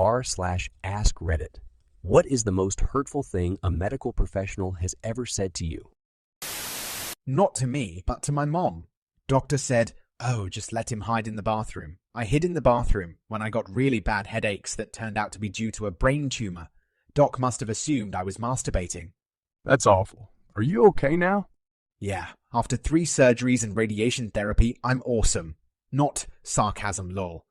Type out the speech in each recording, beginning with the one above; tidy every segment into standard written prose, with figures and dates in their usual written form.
r/askreddit. What is the most hurtful thing a medical professional has ever said to you? Not to me, but to my mom. Doctor said, "Oh, just let him hide in the bathroom." I hid in the bathroom when I got really bad headaches that turned out to be due to a brain tumor. Doc must have assumed I was masturbating. That's awful. Are you okay now? Yeah, after 3 surgeries and radiation therapy, I'm awesome. Not sarcasm lol.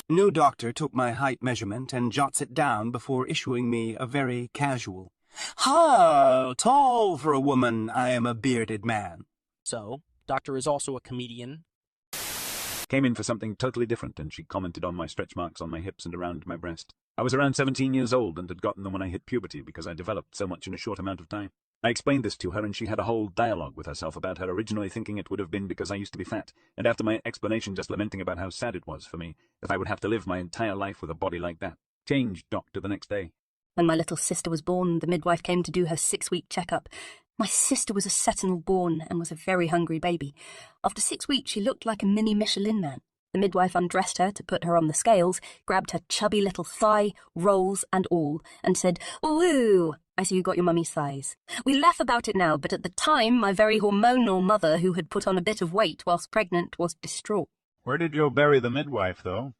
New doctor took my height measurement and jots it down before issuing me a very casual, "How tall for a woman? I am a bearded man." So, doctor is also a comedian. Came in for something totally different, and she commented on my stretch marks on my hips and around my breast. I was around 17 years old and had gotten them when I hit puberty because I developed so much in a short amount of time. I explained this to her, and she had a whole dialogue with herself about her originally thinking it would have been because I used to be fat, and after my explanation just lamenting about how sad it was for me that I would have to live my entire life with a body like that. Changed doctor the next day. When my little sister was born, the midwife came to do her 6-week checkup. My sister was a sentinel born and was a very hungry baby. After 6 weeks, she looked like a mini Michelin man. The midwife undressed her to put her on the scales, grabbed her chubby little thigh, rolls and all, and said, "Ooh, I see you got your mummy's thighs." We laugh about it now, but at the time, my very hormonal mother, who had put on a bit of weight whilst pregnant, was distraught. Where did you bury the midwife, though?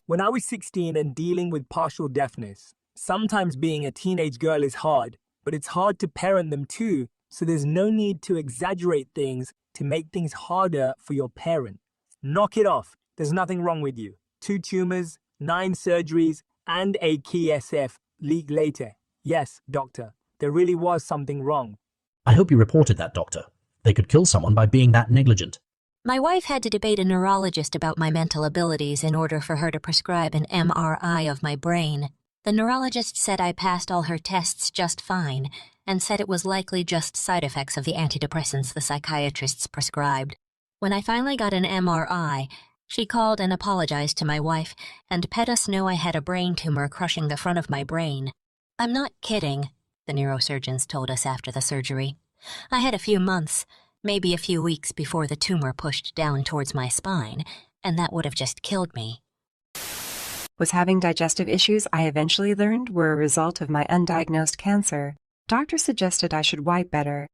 When I was 16 and dealing with partial deafness, sometimes being a teenage girl is hard, but it's hard to parent them too, so there's no need to exaggerate things to make things harder for your parent. Knock it off. There's nothing wrong with you. 2 tumors, 9 surgeries, and a key SF leak later. Yes, doctor, there really was something wrong. I hope you reported that, doctor. They could kill someone by being that negligent. My wife had to debate a neurologist about my mental abilities in order for her to prescribe an MRI of my brain. The neurologist said I passed all her tests just fine, and said it was likely just side effects of the antidepressants the psychiatrists prescribed. When I finally got an MRI, she called and apologized to my wife and let us know I had a brain tumor crushing the front of my brain. I'm not kidding, the neurosurgeons told us after the surgery. I had a few months, maybe a few weeks before the tumor pushed down towards my spine, and that would have just killed me. Was having digestive issues I eventually learned were a result of my undiagnosed cancer. Doctors suggested I should wipe better.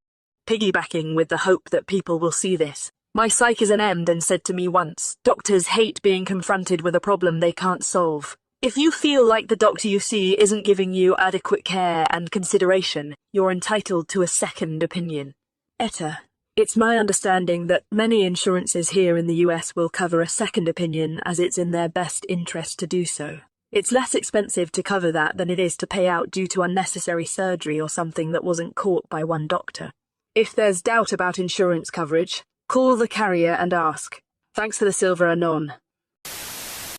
Piggybacking with the hope that people will see this. My psych is an end and said to me once, "Doctors hate being confronted with a problem they can't solve. If you feel like the doctor you see isn't giving you adequate care and consideration, you're entitled to a second opinion." Etta. It's my understanding that many insurances here in the US will cover a second opinion as it's in their best interest to do so. It's less expensive to cover that than it is to pay out due to unnecessary surgery or something that wasn't caught by one doctor. If there's doubt about insurance coverage, call the carrier and ask. Thanks for the silver anon.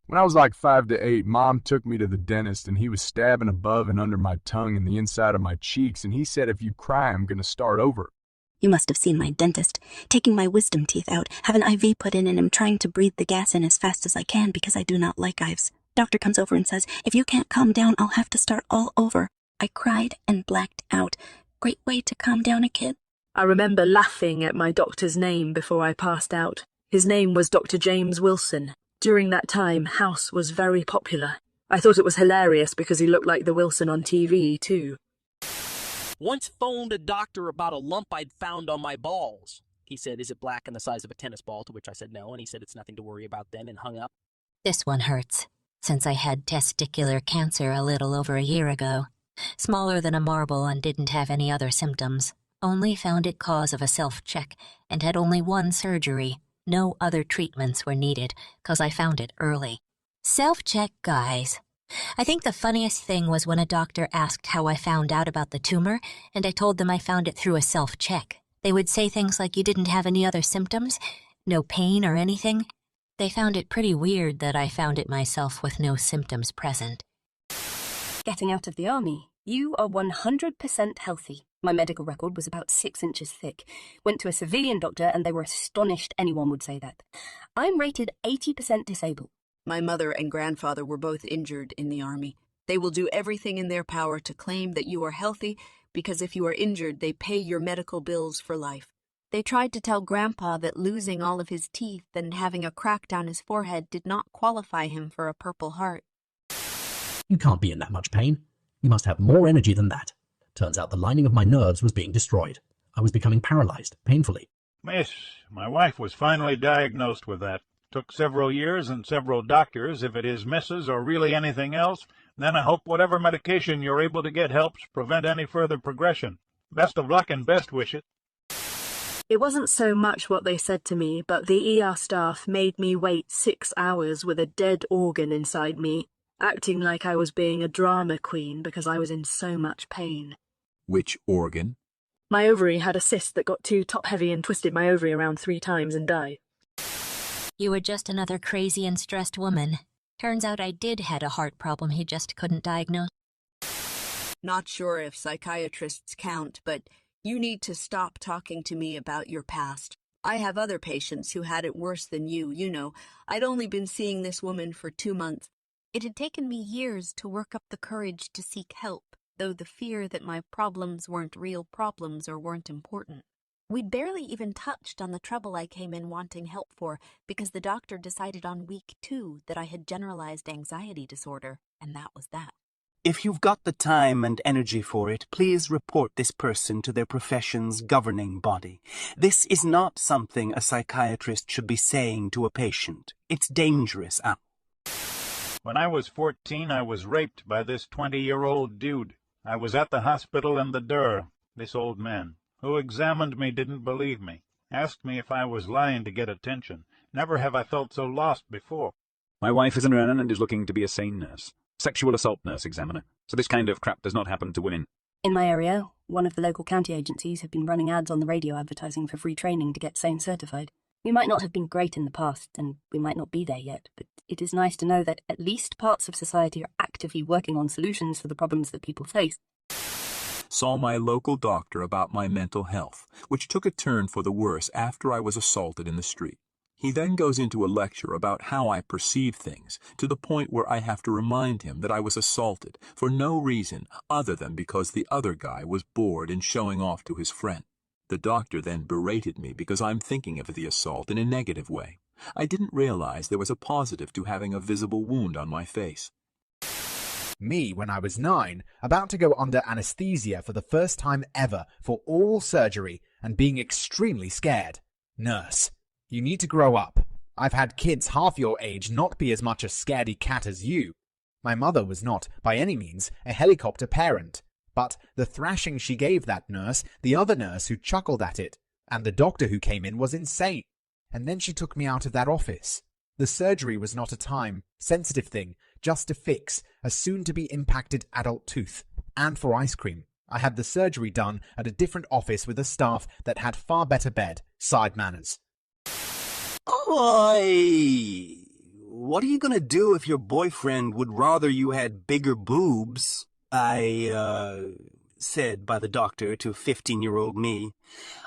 When I was like 5 to 8, Mom took me to the dentist, and he was stabbing above and under my tongue and the inside of my cheeks, and he said, "If you cry, I'm going to start over." You must have seen my dentist, taking my wisdom teeth out, have an IV put in, and I'm trying to breathe the gas in as fast as I can because I do not like ives. Doctor comes over and says, "If you can't calm down, I'll have to start all over." I cried and blacked out. Great way to calm down a kid. I remember laughing at my doctor's name before I passed out. His name was Dr. James Wilson. During that time, House was very popular. I thought it was hilarious because he looked like the Wilson on TV, too. Once phoned a doctor about a lump I'd found on my balls. He said, "Is it black and the size of a tennis ball?" To which I said no, and he said it's nothing to worry about then and hung up. This one hurts, since I had testicular cancer a little over a year ago. Smaller than a marble and didn't have any other symptoms. Only found it cause of a self-check and had only 1 surgery. No other treatments were needed, 'cause I found it early. Self-check, guys. I think the funniest thing was when a doctor asked how I found out about the tumor, and I told them I found it through a self-check. They would say things like, "You didn't have any other symptoms? No pain or anything?" They found it pretty weird that I found it myself with no symptoms present. Getting out of the army, you are 100% healthy. My medical record was about 6 inches thick. Went to a civilian doctor and they were astonished anyone would say that. I'm rated 80% disabled. My mother and grandfather were both injured in the Army. They will do everything in their power to claim that you are healthy because if you are injured, they pay your medical bills for life. They tried to tell Grandpa that losing all of his teeth and having a crack down his forehead did not qualify him for a Purple Heart. You can't be in that much pain. You must have more energy than that. Turns out the lining of my nerves was being destroyed. I was becoming paralyzed, painfully. Miss, my wife was finally diagnosed with that. Took several years and several doctors. If it is Mrs. or really anything else, then I hope whatever medication you're able to get helps prevent any further progression. Best of luck and best wishes. It wasn't so much what they said to me, but the ER staff made me wait 6 hours with a dead organ inside me, acting like I was being a drama queen because I was in so much pain. Which organ? My ovary had a cyst that got too top-heavy and twisted my ovary around 3 times and died. You were just another crazy and stressed woman. Turns out I did had a heart problem he just couldn't diagnose. Not sure if psychiatrists count, but you need to stop talking to me about your past. I have other patients who had it worse than you. You know, I'd only been seeing this woman for 2 months. It had taken me years to work up the courage to seek help, though the fear that my problems weren't real problems or weren't important. We'd barely even touched on the trouble I came in wanting help for because the doctor decided on week 2 that I had generalized anxiety disorder, and that was that. If you've got the time and energy for it, please report this person to their profession's governing body. This is not something a psychiatrist should be saying to a patient. It's dangerous. When I was 14, I was raped by this 20-year-old dude. I was at the hospital in the Dur, this old man, who examined me didn't believe me, asked me if I was lying to get attention. Never have I felt so lost before. My wife is an RN and is looking to be a sane nurse. Sexual assault nurse examiner. So this kind of crap does not happen to women. In my area, one of the local county agencies have been running ads on the radio advertising for free training to get SANE certified. We might not have been great in the past, and we might not be there yet, but it is nice to know that at least parts of society are actively working on solutions for the problems that people face. Saw my local doctor about my mental health, which took a turn for the worse after I was assaulted in the street. He then goes into a lecture about how I perceive things, to the point where I have to remind him that I was assaulted for no reason other than because the other guy was bored and showing off to his friend. The doctor then berated me because I'm thinking of the assault in a negative way. I didn't realize there was a positive to having a visible wound on my face. Me, when I was 9, about to go under anesthesia for the first time ever for oral surgery and being extremely scared. Nurse, you need to grow up. I've had kids half your age not be as much a scaredy cat as you. My mother was not, by any means, a helicopter parent. But the thrashing she gave that nurse, the other nurse who chuckled at it, and the doctor who came in was insane. And then she took me out of that office. The surgery was not a time-sensitive thing, just to fix a soon-to-be impacted adult tooth. And for ice cream. I had the surgery done at a different office with a staff that had far better bedside manners. Oi! What are you gonna do if your boyfriend would rather you had bigger boobs? Said by the doctor to 15-year-old me.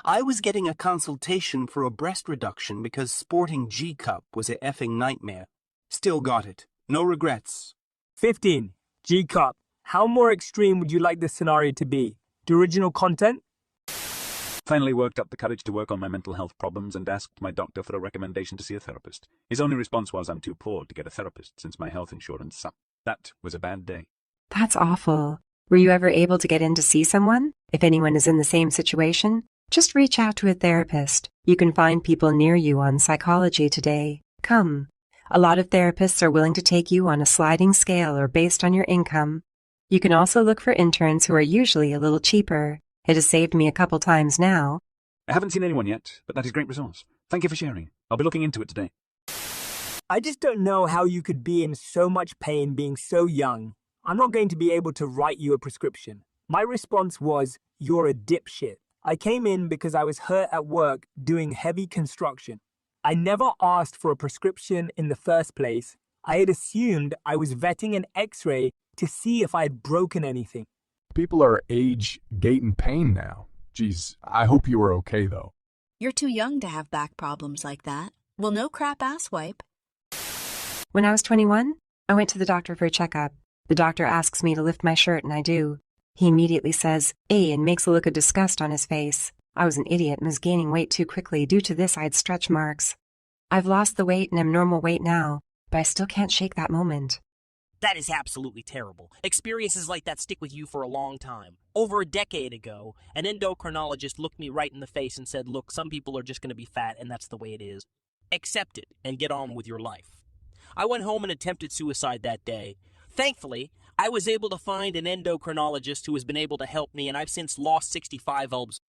I was getting a consultation for a breast reduction because sporting G-cup was a effing nightmare. Still got it. No regrets. 15. G-cup. How more extreme would you like this scenario to be? The original content? Finally worked up the courage to work on my mental health problems and asked my doctor for a recommendation to see a therapist. His only response was, I'm too poor to get a therapist since my health insurance sucked. That was a bad day. That's awful. Were you ever able to get in to see someone? If anyone is in the same situation, just reach out to a therapist. You can find people near you on Psychology Today. Come. A lot of therapists are willing to take you on a sliding scale or based on your income. You can also look for interns who are usually a little cheaper. It has saved me a couple times now. I haven't seen anyone yet, but that is great resource. Thank you for sharing. I'll be looking into it today. I just don't know how you could be in so much pain being so young. I'm not going to be able to write you a prescription. My response was, you're a dipshit. I came in because I was hurt at work doing heavy construction. I never asked for a prescription in the first place. I had assumed I was vetting an x-ray to see if I had broken anything. People are age, gait, and pain now. Geez, I hope you were okay, though. You're too young to have back problems like that. Well, no crap ass wipe. When I was 21, I went to the doctor for a checkup. The doctor asks me to lift my shirt, and I do. He immediately says, "Eh," and makes a look of disgust on his face. I was an idiot and was gaining weight too quickly. Due to this, I had stretch marks. I've lost the weight and am normal weight now, but I still can't shake that moment. That is absolutely terrible. Experiences like that stick with you for a long time. Over a decade ago, an endocrinologist looked me right in the face and said, look, some people are just going to be fat and that's the way it is. Accept it and get on with your life. I went home and attempted suicide that day. Thankfully, I was able to find an endocrinologist who has been able to help me, and I've since lost 65 lbs.